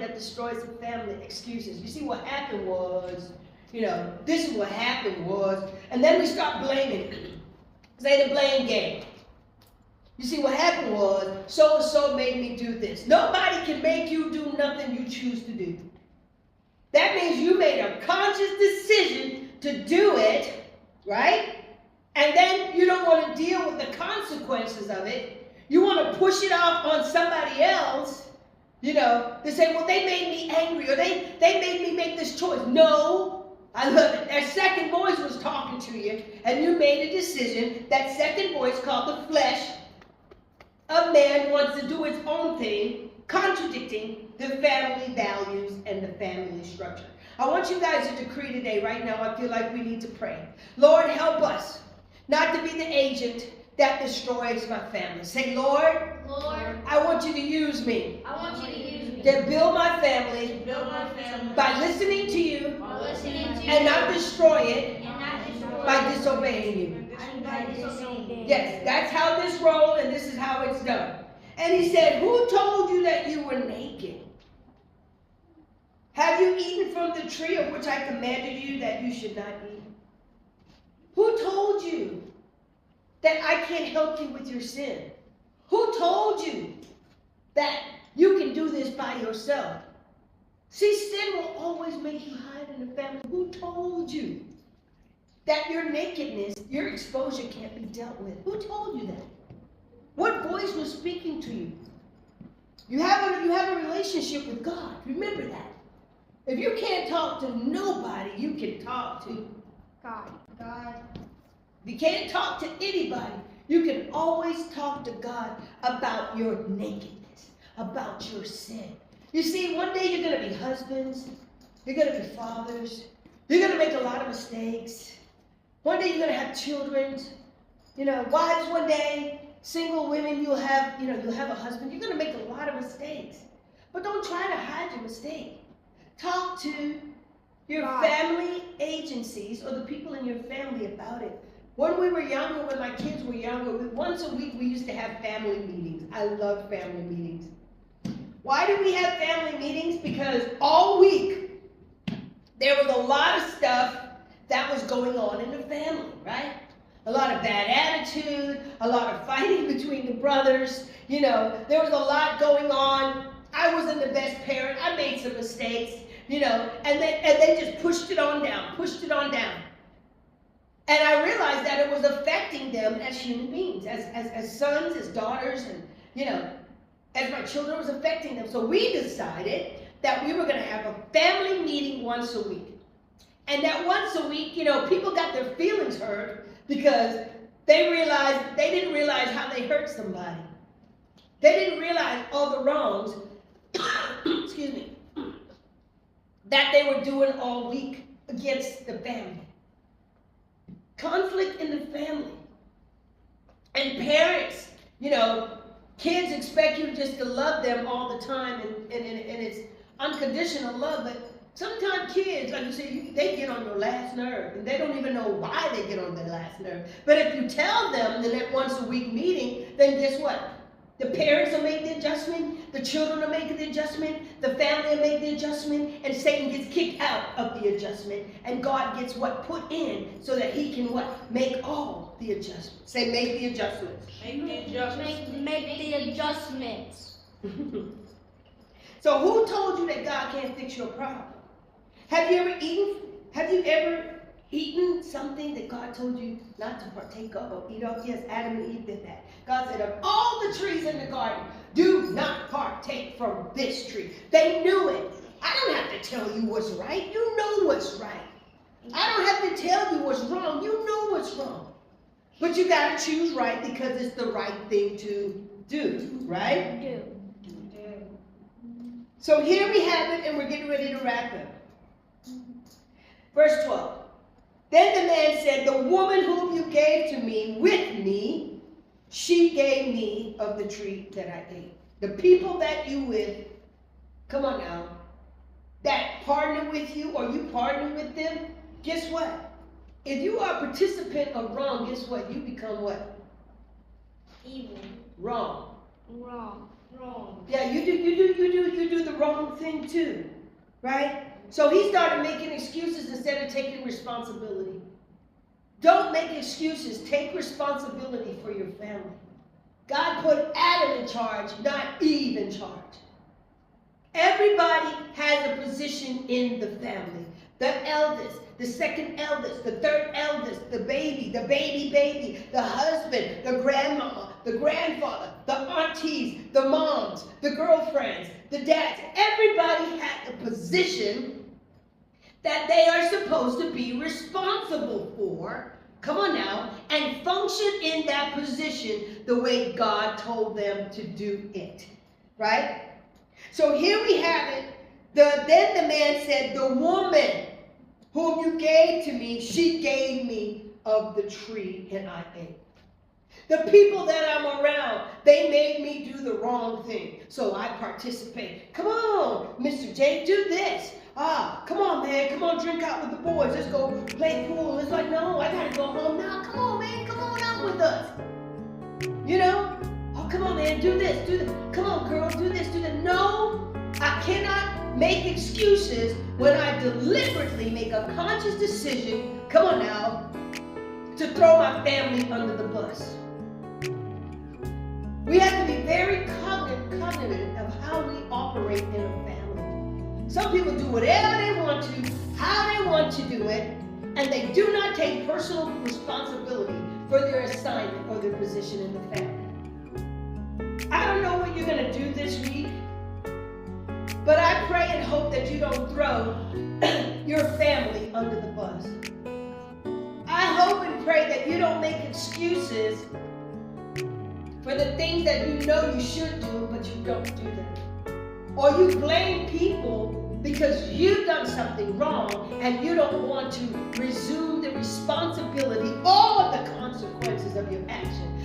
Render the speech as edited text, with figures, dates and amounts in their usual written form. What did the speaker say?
that destroys the family, excuses. You see, what happened was, this is what happened was, and then we start blaming. Say the blame game. You see, what happened was, so-and-so made me do this. Nobody can make you do nothing you choose to do. That means you made a conscious decision to do it, right? And then you don't want to deal with the consequences of it. You want to push it off on somebody else, to say, well, they made me angry, or they made me make this choice. No, I love it. That second voice was talking to you, and you made a decision. That second voice, called the flesh of man, wants to do its own thing, contradicting the family values and the family structure. I want you guys to decree today, right now, I feel like we need to pray. Lord, help us not to be the agent that destroys my family. Say, Lord, I want you to use me. I want you to use me to build my family, by listening to you, and not destroy it by disobeying you. Yes, that's how this rolls, and this is how it's done. And he said, who told you that you were naked? Have you eaten from the tree of which I commanded you that you should not eat? Who told you that I can't help you with your sin? Who told you that you can do this by yourself? See, sin will always make you hide in the family. Who told you that your nakedness, your exposure can't be dealt with? Who told you that? What voice was speaking to you? You have a relationship with God. Remember that. If you can't talk to nobody, you can talk to God. If you can't talk to anybody, you can always talk to God about your nakedness, about your sin. You see, one day you're going to be husbands, you're going to be fathers, you're going to make a lot of mistakes. One day you're going to have children, wives one day, single women, you'll have a husband. You're going to make a lot of mistakes. But don't try to hide your mistake. Talk to your family agencies or the people in your family about it. When we were younger, when my kids were younger, once a week we used to have family meetings. I love family meetings. Why do we have family meetings? Because all week there was a lot of stuff that was going on in the family, right? A lot of bad attitude, a lot of fighting between the brothers. There was a lot going on. I wasn't the best parent. I made some mistakes, and they just pushed it on down. And I realized that it was affecting them as human beings, as sons, as daughters, and, as my children, it was affecting them. So we decided that we were going to have a family meeting once a week. And that once a week, people got their feelings hurt because they didn't realize how they hurt somebody. They didn't realize all the wrongs, excuse me, that they were doing all week against the family. Conflict in the family. And parents, kids expect you just to love them all the time, and it's unconditional love, but sometimes kids, like you say, they get on your last nerve, and they don't even know why they get on their last nerve. But if you tell them in that once a week meeting, then guess what? The parents will make the adjustment, the children will make the adjustment, the family will make the adjustment, and Satan gets kicked out of the adjustment, and God gets put in so that he can make all the adjustments. Say, make the adjustments. Make the adjustments. So who told you that God can't fix your problem? Have you ever eaten something that God told you not to partake of or eat of? Yes, Adam and Eve did that. God said, of all the trees in the garden, do not partake from this tree. They knew it. I don't have to tell you what's right. You know what's right. I don't have to tell you what's wrong. You know what's wrong. But you got to choose right because it's the right thing to do, right? Do. So here we have it, and we're getting ready to wrap up. Verse 12. Then the man said, the woman whom you gave to me with me, she gave me of the tree that I ate. The people that you with, come on now, that partner with you or you partner with them, guess what? If you are a participant of wrong, guess what? You become what? Evil. Wrong. Wrong. Yeah, you do the wrong thing too, right? So he started making excuses instead of taking responsibility. Don't make excuses. Take responsibility for your family. God put Adam in charge, not Eve in charge. Everybody has a position in the family. The eldest, the second eldest, the third eldest, the baby, the husband, the grandmama, the grandfather, the aunties, the moms, the girlfriends, the dads. Everybody has a position that they are supposed to be responsible for. Come on now, and function in that position the way God told them to do it. Right? So here we have it. Then the man said, the woman whom you gave to me, she gave me of the tree and I ate. The people that I'm around, they made me do the wrong thing. So I participate. Come on, Mr. J, do this. Come on, man. Come on, drink out with the boys. Let's go play pool. It's like, no, I got to go home now. Come on, man. Come on out with us. You know? Oh, come on, man. Do this. Do this. Come on, girl. Do this. Do that. No, I cannot make excuses when I deliberately make a conscious decision, come on now, to throw my family under the bus. We have to be very cognizant of how we operate in a family. Some people do whatever they want to, how they want to do it, and they do not take personal responsibility for their assignment or their position in the family. I don't know what you're going to do this week, but I pray and hope that you don't throw your family under the bus. I hope and pray that you don't make excuses for the things that you know you should do, but you don't do them. Or you blame people because you've done something wrong and you don't want to resume the responsibility, all of the consequences of your action.